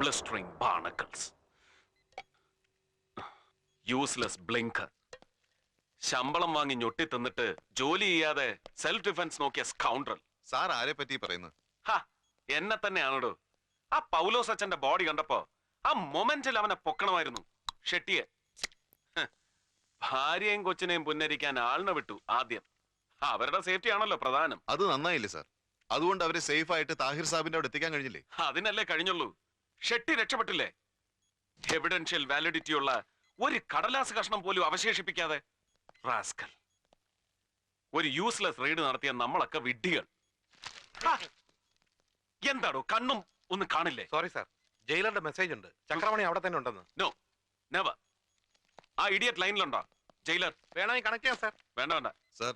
blistering barnacles, useless blinker. ശമ്പളം വാങ്ങി ഞൊട്ടി തിന്നിട്ട് ജോലി ചെയ്യാതെ സെൽഫ് ഡിഫൻസ് നോക്കിയ സ്കൗണ്ടറൽ. സാർ ആരെ പറ്റി പറയുന്നത്? എന്നെ തന്നെയാണോ? ആ പൗലോസ് അച്ഛന്റെ ബോഡി കണ്ടപ്പോ ആ മൊമെന്റിൽ അവനെ പൊക്കണമായിരുന്നു. ഷെട്ടിയെ ഭാര്യയും കൊച്ചിനെയും പുന്നരിക്കാൻ ആളിനെ വിട്ടു. ആദ്യം അവരുടെ സേഫ്റ്റി ആണല്ലോ പ്രധാനം. അത് നന്നായില്ലേ സാർ? അതുകൊണ്ട് അവരെ സേഫ് ആയിട്ട് താഹിർ സാബിന്റെ അവിടെ എത്തിക്കാൻ കഴിഞ്ഞില്ലേ? അതിനല്ലേ കഴിഞ്ഞുള്ളൂ. ഷെട്ടി രക്ഷപ്പെട്ടില്ലേ? എവിഡൻഷ്യൽ വാലിഡിറ്റി ഉള്ള ഒരു കടലാസ് കഷ്ണം പോലും അവശേഷിപ്പിക്കാതെ. റാസ്കൽ. ഒരു യൂസ്ലെസ് റെയ്ഡ് നടത്തിയ നമ്മളൊക്കെ വിഡ്ഢികൾ. എന്താടോ കണ്ണും ഒന്നും കാണില്ലേ? സോറി സാർ, ജയിലറുടെ മെസ്സേജ് ഉണ്ട്. ചക്രമണി അവിടെ തന്നെ ഉണ്ടെന്ന്. No never. ആ ഇഡിയറ്റ് ലൈനിലുണ്ടോ ജയിലർ? വേണമെങ്കിൽ കണക്ട് ചെയ്യാം സാർ. വേണ്ട വേണ്ട സാർ,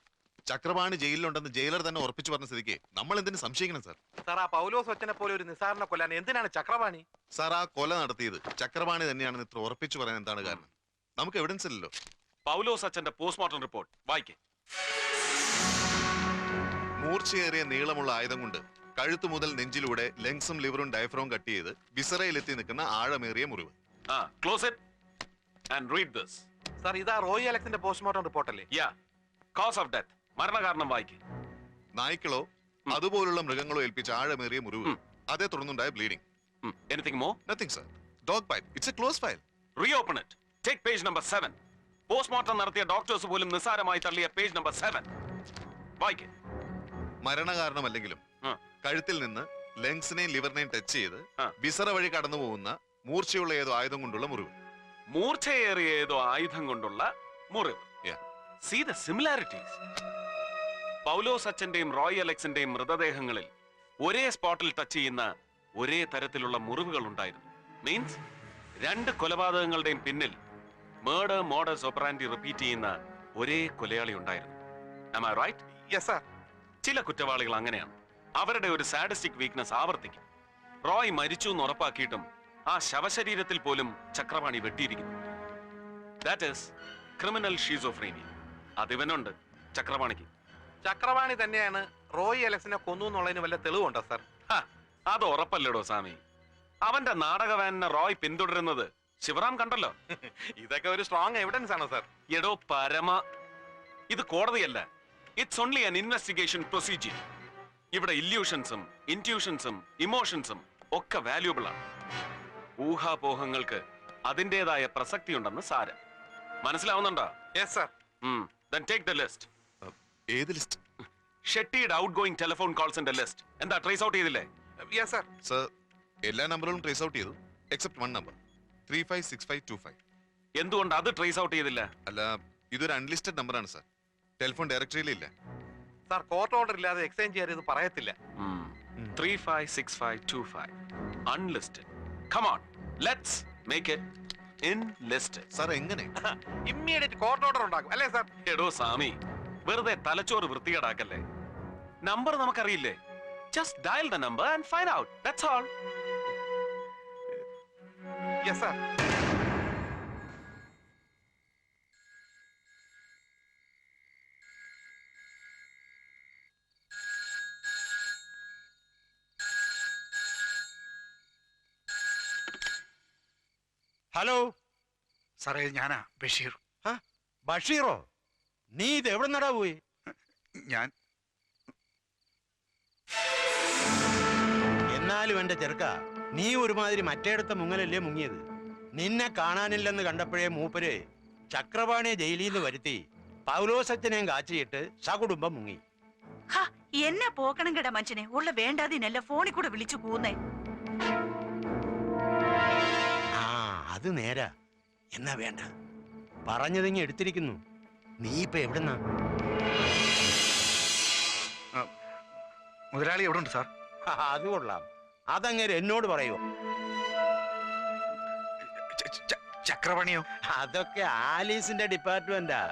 ചക്രപാണി ജയിലിലുണ്ടെന്ന് ജയിലർ തന്നെ ഉറപ്പിച്ചു പറഞ്ഞ സ്ഥിതിക്ക് നമ്മൾ എന്തിനു സംശയിക്കണം സാർ? സാർ, ആ പൗലോസ് ഒച്ചനെ പോലെ ഒരു നിസാറിനെ കൊല്ലാൻ എന്തിനാണ് ചക്രപാണി? സാർ, ആ കൊല നടത്തിയത് ചക്രപാണി തന്നെയാണെന്ന് ഇത്ര ഉറപ്പിച്ചു പറയാൻ എന്താണ് കാരണം? നമുക്ക് എവിഡൻസ് ഇല്ലല്ലോ. പൗലോസ് അച്ഛന്റെ പോസ്റ്റ്മോർട്ടം റിപ്പോർട്ട് വായിക്കേ. മൂർച്ചയേറിയ നീളമുള്ള ആയുധം കൊണ്ട് കഴുത്തു മുതൽ നെഞ്ചിലൂടെ ലങ്സും ലിവറും ഡയഫ്രോം കട്ട് ചെയ്ത് വിസറയിലെത്തി നിൽക്കുന്ന ആഴമേറിയ മുറിവ്. Close it and read this. Sir, ഇതാ റോയി അലക്സിന്റെ പോസ്റ്റ്മോർട്ടം റിപ്പോർട്ട് അല്ലേ? യാ. കോസ് ഓഫ് ഡെത്ത്, മരണകാരണം വായിക്കേ. നായ്ക്കളോ അതുപോലുള്ള മൃഗങ്ങളോ ഏൽപ്പിച്ച ആഴമേറിയ മുറിവ്, അതേ തുടർന്നുണ്ടായ bleeding. Anything more? Nothing sir. Dog bite. It's a close file. Reopen it. Take page number 7. Postmortem നടത്തിയ ഡോക്ടേഴ്സ് പോലും നിസ്സാരമായി തള്ളിയ പേജ് നമ്പർ 7 വായിക്കേ. മരണകാരണമല്ലെങ്കിലും കഴുത്തിൽ നിന്ന് ലങ്സിനെയും ലിവറിനെയും ടച്ച് ചെയ്ത് വിസറ വഴി കടന്നു പോകുന്ന മൂർച്ചയുള്ള ഏതോ ആയുധം കൊണ്ടുള്ള മുറിവ്. മൂർച്ചയേറിയ ഏതോ ആയുധം കൊണ്ടുള്ള മുറിവ്. See the similarities. പൗലോസ് അച്ഛന്റെയും റോയ് അലക്സിന്റെയും മൃതദേഹങ്ങളിൽ ഒരേ സ്പോട്ടിൽ ടച്ച് ചെയ്യുന്ന ഒരേ തരത്തിലുള്ള മുറിവുകൾ ഉണ്ടായിരുന്നു. മീൻസ് രണ്ട് കൊലപാതകങ്ങളുടെയും പിന്നിൽ മേർഡർ മോഡസ് ഓപ്പറാൻഡി റിപ്പീറ്റ് ചെയ്യുന്ന ഒരേ കൊലയാളി ഉണ്ടായിരുന്നു. Am I right? Yes sir. ചില കുറ്റവാളികൾ അങ്ങനെയാണ്. അവരുടെ ഒരു സാഡിസ്റ്റിക് വീക്ക്നെസ് ആവർത്തിക്കും. റോയ് മരിച്ചു എന്ന് ഉറപ്പാക്കിയിട്ടും ആ ശവശരീരത്തിൽ പോലും Chakrapani വെട്ടിയിരിക്കുന്നു. That is criminal schizophrenia. അതിവനുണ്ട് ചക്രപാണിക്ക്. Chakrapani തന്നെയാണ് റോയി അലക്സിനെ കൊന്നു എന്നുള്ളതിന് വല്ല തെളിവുണ്ടോ സാർ? അത് ഉറപ്പല്ലടോ സ്വാമി. അവന്റെ നാടക വാനിനെ റോയ് പിന്തുടരുന്നത് ശിവറാം കണ്ടല്ലോ. ഇതൊക്കെ ഒരു സ്ട്രോങ് എവിഡൻസ് ആണ് സാർ. എടോ പരമ, ഇത് കോടതിയല്ല. It's only an investigation procedure. ഇവിടെ ഇല്യൂഷൻസും ഇൻറ്റ്യൂഷൻസും ഇമോഷൻസും ഒക്കെ വാല്യൂബിൾ ആണ്. ഊഹാപോഹങ്ങൾക്ക് അതിൻ്റെതായ പ്രസക്തിയുണ്ടെന്ന് സാരം. മനസ്സിലാവുന്നുണ്ടോ? Yes sir. Then take the list. ഏത് ലിസ്റ്റ്? ഷെട്ടിയുടെ ഔട്ട് ഗോയിങ് ടെലിഫോൺ കോൾസിന്റെ ലിസ്റ്റ്. എന്താ ട്രേസ് ഔട്ട് ചെയ്തില്ലേ? Yes sir. സർ, എല്ലാ നമ്പറുകളും ട്രേസ് ഔട്ട് ചെയ്തു എക്സെപ്റ്റ് വൺ നമ്പർ, 356525. എന്തുകൊണ്ട് അത് ട്രേസ് ഔട്ട് ചെയ്തില്ല? അല്ല, ഇതൊരു അൺലിസ്റ്റഡ് നമ്പറാണ് സർ. ടെലിഫോൺ ഡയറക്ടറിയിലില്ല. സാർ, കോർട്ട് ഓർഡർ ഇല്ലാതെ എക്സ്ചേഞ്ച് ചെയ്യാൻ പറയത്തില്ല. 356525 unlisted. Come on, let's make it enlisted. Sir, എങ്ങനെ? ഇമ്മീഡിയറ്റ് കോർട്ട് ഓർഡർ ഉണ്ടാക്കും അല്ലേ സാർ? എടോ സാമി, വെറുതെ തലച്ചോറ് വൃത്തികേടാക്കല്ലേ. നമ്പർ നമുക്കറിയില്ലേ? Just dial the number and find out. That's all. Yes sir. Hello സാറേ, ഞാനാ ബഷീർ. ബഷീറോ? നീ ഇത് എവിടെ നടാ പോയി? ഞാൻ എന്നാലും എന്റെ ചെറുക്ക, നീ ഒരുമാതിരി മറ്റേടത്തെ മുങ്ങലല്ലേ മുങ്ങിയത്. നിന്നെ കാണാനില്ലെന്ന് കണ്ടപ്പോഴേ മൂപ്പര് ചക്രപാണിയെ ജയിലിൽ നിന്ന് വരുത്തി പൗലോസച്ചനെയും കാച്ചിയിട്ട് സകുടുംബം മുങ്ങി. എന്നെ പോക്കണം കേട മനുഷ്യനെ. ഉള്ള വേണ്ടാതിനല്ല ഫോണിൽ കൂടെ വിളിച്ചു കൂന്നേ. അത് നേരാ. എന്നാ വേണ്ട, പറഞ്ഞതിങ്ങി എടുത്തിരിക്കുന്നു. നീ ഇപ്പൊ എവിടുന്നാ? മുതലാളി എവിടെ ഉണ്ട് സാർ? അത് കൊള്ളാം. അതങ്ങനെ എന്നോട് പറയോ? ചക്രപാണിയോ? അതൊക്കെ ആലീസിന്റെ ഡിപ്പാർട്ട്മെന്റാ.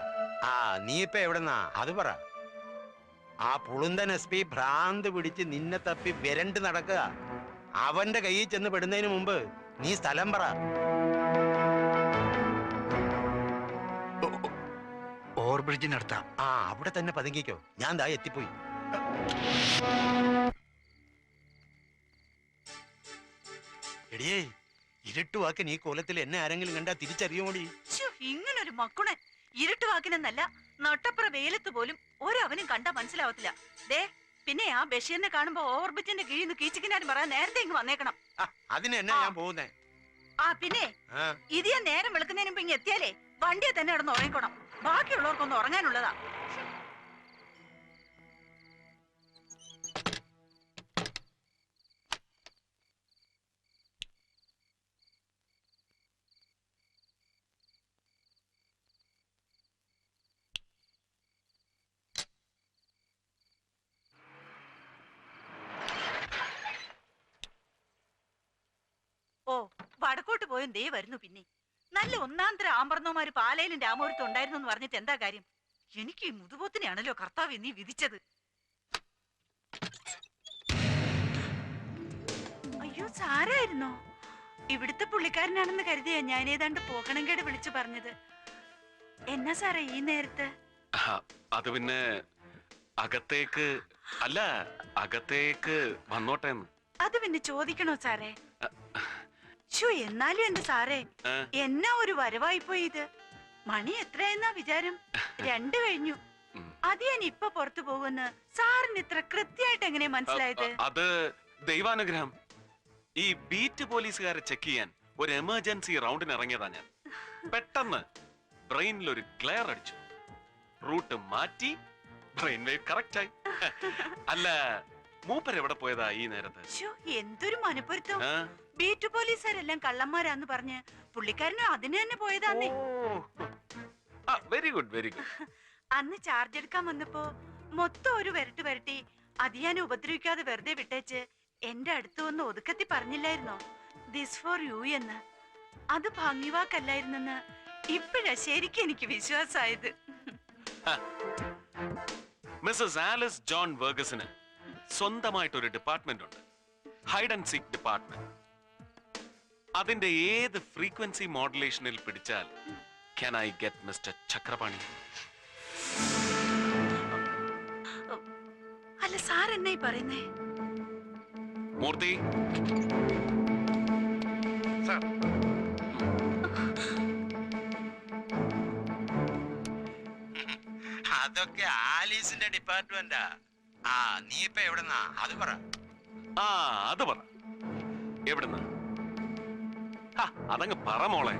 നീ ഇപ്പൊ എവിടുന്നാ അത് പറ. ആ പുളുന്തൻ SP ഭ്രാന്ത് പിടിച്ച് നിന്നെ തപ്പി വിരണ്ട് നടക്കുക. അവന്റെ കയ്യിൽ ചെന്ന് പെടുന്നതിന് മുമ്പ് നീ സ്ഥലം പറ. ഓവർബ്രിഡ്ജിനടുത്താ. അവിടെ തന്നെ പതുങ്ങിക്കോ. ഞാൻ ദാ എത്തിപ്പോയി. എടിയേ, ഇരുട്ടുവാക്കൻ ഈ കോലത്തിൽ എന്നെ ആരെങ്കിലും കണ്ടാ തിരിച്ചറിയുമോടി? ശ്ശോ, ഇങ്ങനൊരു മക്കുണൻ ഇരുട്ടുവാക്കിനെന്നല്ല നട്ടപ്പുറ വെയിലത്ത് പോലും ഒരവനും കണ്ടാ മനസ്സിലാവത്തില്ല. ദേ പിന്നെ ആ ബഷീറിനെ കാണുമ്പോ ഓവർബിറ്റിന്റെ കീഴിൽ നിന്ന് കീച്ചിക്കിനാരും പറയാൻ നേരത്തെ ഇങ്ങ് വന്നേക്കണം. അതിന് എന്നാ ഞാൻ പോകുന്നേ? ആ പിന്നെ ആ, ഇത് ഞാൻ നേരം വെളുക്കുന്നതിന് മുമ്പ് ഇങ്ങ് എത്തിയാലേ വണ്ടിയെ തന്നെ കിടന്ന് ഉറങ്ങിക്കണം. ബാക്കിയുള്ളവർക്കൊന്നും ഉറങ്ങാനുള്ളതാ. ഓ, വടക്കോട്ട് പോയും ദേ വരുന്നു. പിന്നെ നല്ല ഒന്നാന്തര ആമ്പർന്നോമാര് പാലയിലും രാമപുരത്തും ഉണ്ടായിരുന്നു എന്ന് പറഞ്ഞിട്ട് എന്താ കാര്യം? എനിക്ക് ഈ മുതുപോത്തിനെയാണല്ലോ കർത്താവ് നീ വിധിച്ചത്. അയ്യോ, സാരായിരുന്നോ? ഇവിടുത്തെ പുള്ളിക്കാരനാണെന്ന് കരുതിയാ ഞാൻ ഏതാണ്ട് പോകണങ്കേട് വിളിച്ചു പറഞ്ഞത്. എന്നാ സാറേ ഈ നേരത്ത്? അത് പിന്നെ അകത്തേക്ക് അല്ല, അകത്തേക്ക് വന്നോട്ടെ. അത് പിന്നെ ചോദിക്കണോ സാറേ? ഷോ, എന്നാലും എന്റെ സാറേ, എന്നാ ഒരു വരവായിപ്പോയി ഇത്. മണി എത്രയെന്നാ വിചാരം? 2 കഴിഞ്ഞു. അത് ഞാൻ ഇപ്പൊ പുറത്തു പോകുന്ന സാറിന് ഇത്ര കൃത്യമായിട്ട് എങ്ങനെയാ മനസ്സിലായത്? അത് ദൈവാനുഗ്രഹം. ഈ ബീറ്റ് പോലീസുകാരെ ചെക്ക് ചെയ്യാൻ ഒരു എമർജൻസി റൗണ്ടിന് ഇറങ്ങിയതാ ഞാൻ. പെട്ടെന്ന് ബ്രെയിനിൽ ഒരു ക്ലെയർ അടിച്ചു. റൂട്ട് മാറ്റി ബ്രെയിൻ വേവ് കറക്റ്റ് ആയി. അല്ല, മൂപ്പർ എവിടെ പോയതാ ഈ നേരത്ത്? ഷോ, എന്തൊരു മനപ്പൊരുത്തം. ബീറ്റ് പോലീസുകാരെല്ലാം കള്ളന്മാരാന്ന് പറഞ്ഞ് പുള്ളിക്കാരനും അതിന് തന്നെ പോയതാന്നേ. Very good, very good. അന്ന് ചാർജ് എടുക്കാൻ വന്നപ്പോ മൊത്തം ഒരു വരട്ടി അത് ഞാൻ ഉപദ്രവിക്കാതെ വെറുതെ വിട്ടേച്ച് എന്റെ അടുത്ത് വന്ന് ഒതുക്കത്തി പറഞ്ഞില്ലായിരുന്നോ, ദിസ് ഫോർ യു എന്ന്? അത് ഭംഗിവാക്കല്ലായിരുന്നെന്ന് ഇപ്പഴാ ശരിക്കും എനിക്ക് വിശ്വാസമായത്. മിസ്സസ് ആലിസ് ജോൺ വെർഗസിന് സ്വന്തമായിട്ടൊരു ഡിപ്പാർട്ട്മെന്റ് ഉണ്ട്, ഹൈഡ് ആൻഡ് സീക്ക് ഡിപ്പാർട്ട്മെന്റ്. അതിന്റെ ഏത് ഫ്രീക്വൻസി മോഡുലേഷനിൽ പിടിച്ചാൽ can I get Mr. Chakrapani? അല്ല സാർ എന്നാ ഈ പറയുന്നേ? മൂർത്തി, സാർ. അതൊക്കെ ആലീസിന്റെ ഡിപ്പാർട്ട്മെന്റാ. ആ, നീ ഇപ്പൊ എവിടെന്നാ? അത് പറ. അത് പറ, എവിടുന്ന്? അതങ്ങ് പറ മോളെ.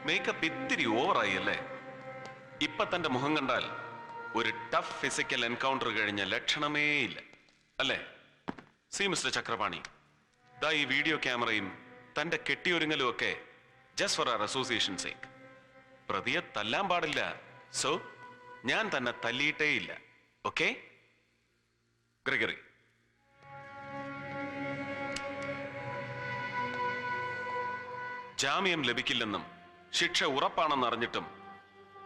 മേക്കപ്പ് ഇത്തിരി ഓവറായി അല്ലേ? ഇപ്പൊ തന്റെ മുഖം കണ്ടാൽ ഒരു ടഫ് ഫിസിക്കൽ എൻകൗണ്ടർ കഴിഞ്ഞ ലക്ഷണമേ ഇല്ല അല്ലേ? സി മിസ്റ്റർ ചക്രപാണി, ദാ ഈ വീഡിയോ ക്യാമറയും തന്റെ കെട്ടിയൊരുങ്ങലും ഒക്കെ just for our association sake. പ്രതിയെ തല്ലാൻ പാടില്ല, സോ ഞാൻ തന്നെ തല്ലിയിട്ടേ ഇല്ല. Okay Gregory? ജാമ്യം ലഭിക്കില്ലെന്നും ശിക്ഷ ഉറപ്പാണെന്നറിഞ്ഞിട്ടും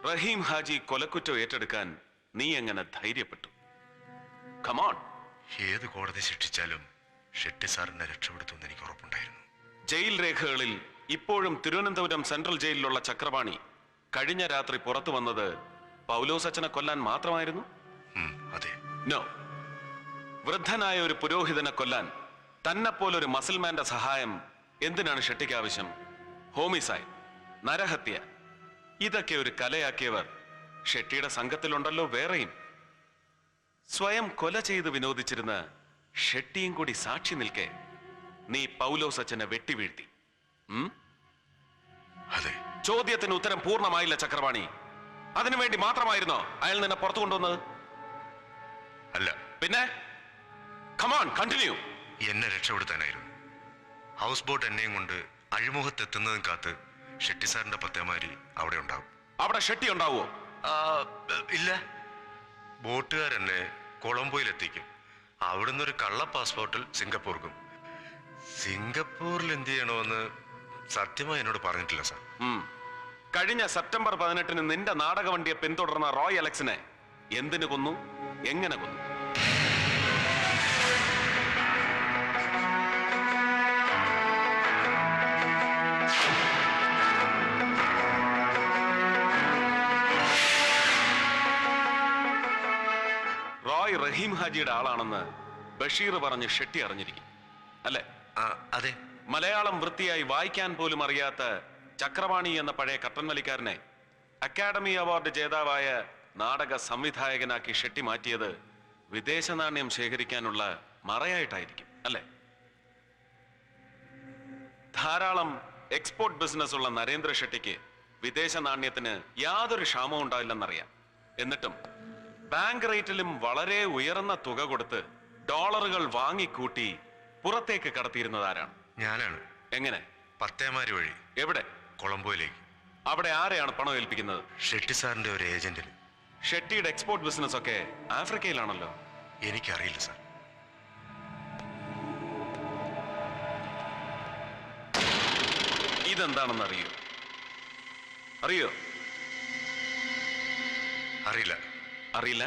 റഹീം ഹാജി കൊലക്കുറ്റം ഏറ്റെടുക്കാൻ നീ എങ്ങനെ ധൈര്യപ്പെട്ടു? കമോൺ. ഏത് കോടതി ശിക്ഷിച്ചാലും ഷെട്ടി സാറിനെ രക്ഷപ്പെടുത്തുമെന്ന് എനിക്ക് ഉറപ്പുണ്ടായിരുന്നു. ജയിൽ രേഖകളിൽ ഇപ്പോഴും തിരുവനന്തപുരം സെൻട്രൽ ജയിലിലുള്ള ചക്രപാണി കഴിഞ്ഞ രാത്രി പുറത്തു വന്നത് പൗലോസ് അച്ഛനെ കൊല്ലാൻ മാത്രമായിരുന്നു? അതെ. നോ. വൃദ്ധനായ ഒരു പുരോഹിതനെ കൊല്ലാൻ തന്നെപ്പോലൊരു മസിൽമാന്റെ സഹായം എന്തിനാണ് ഷെട്ടിക്ക് ആവശ്യം? ഹോമിസൈഡ്, നരഹത്യ, ഇതൊക്കെ ഒരു കലയാക്കിയവർ ഷെട്ടിയുടെ സംഘത്തിലുണ്ടല്ലോ വേറെയും. സ്വയം കൊല ചെയ്ത് വിനോദിച്ചിരുന്ന ഷെട്ടിയും കൂടി സാക്ഷി നിൽക്കെ നീ പൗലോസ് അച്ഛനെ വെട്ടിവീഴ്ത്തി. അതെ. ചോദ്യത്തിന് ഉത്തരം പൂർണ്ണമായില്ല ചക്രപാണി. അതിനുവേണ്ടി മാത്രമായിരുന്നോ അയാൾ നിന്നെ പുറത്തു കൊണ്ടുവന്നത്? അല്ല. പിന്നെ? Come on, continue. എന്നെ രക്ഷപ്പെടുത്താനായിരുന്നു. ഹൗസ് ബോട്ട് എന്നെയും കൊണ്ട് അഴിമുഖത്തെത്തുന്നതും കാത്ത് ഷെട്ടി സാറിന്റെ പത്തേമാരി അവിടെ ഉണ്ടാവും. അവിടെ ഷെട്ടി ഉണ്ടാവുമോ? ഇല്ല. ബോട്ടുകാരെന്നെ കൊളംബോയിലെത്തിക്കും. അവിടുന്ന് ഒരു കള്ള പാസ്പോർട്ടിൽ സിംഗപ്പൂർക്കും. സിംഗപ്പൂരിൽ എന്ത് ചെയ്യണമെന്ന് സത്യമായി എന്നോട് പറഞ്ഞിട്ടില്ല സാർ. കഴിഞ്ഞ സെപ്റ്റംബർ 18 നിന്റെ നാടകവണ്ടിയെ പിന്തുടർന്ന റോയ് അലക്സിനെ എന്തിനു കൊന്നു, എങ്ങനെ കൊന്നു? റോയ് റഹീം ഹാജിയുടെ ആളാണെന്ന് ബഷീർ പറഞ്ഞ് ഷെട്ടി അറിഞ്ഞിരിക്കും അല്ലേ? അതെ. മലയാളം വൃത്തിയായി വായിക്കാൻ പോലും അറിയാത്ത ചക്രപാണി എന്ന പഴയ കട്ടൻ വലിക്കാരനെ അക്കാഡമി അവാർഡ് ജേതാവായ നാടക സംവിധായകനാക്കി ഷെട്ടി മാറ്റിയത് വിദേശ നാണ്യം ശേഖരിക്കാനുള്ള മറയായിട്ടായിരിക്കും അല്ലേ? ധാരാളം എക്സ്പോർട്ട് ബിസിനസ് ഉള്ള നരേന്ദ്ര ഷെട്ടിക്ക് വിദേശ നാണ്യത്തിന് യാതൊരു ക്ഷാമവും ഉണ്ടാവില്ലെന്നറിയാം. എന്നിട്ടും ബാങ്ക് റേറ്റിലും വളരെ ഉയർന്ന തുക കൊടുത്ത് ഡോളറുകൾ വാങ്ങിക്കൂട്ടി പുറത്തേക്ക് കടത്തിയിരുന്നത് ആരാണ്? ഞാനാണ്. എങ്ങനെ? പത്തേമാരി വഴി. എവിടെ? കൊളംബോയിലേക്ക്. അവിടെ ആരെയാണ് പണം ഏൽപ്പിക്കുന്നത്? ഷെട്ടി സാറിന്റെ ഒരു ഏജന്റിന്. ഷെട്ടിയുടെ എക്സ്പോർട്ട് ബിസിനസ് ഒക്കെ ആഫ്രിക്കയിലാണല്ലോ. എനിക്കറിയില്ല സാർ. ഇതെന്താണെന്ന് അറിയോ? അറിയില്ല. അറിയില്ല?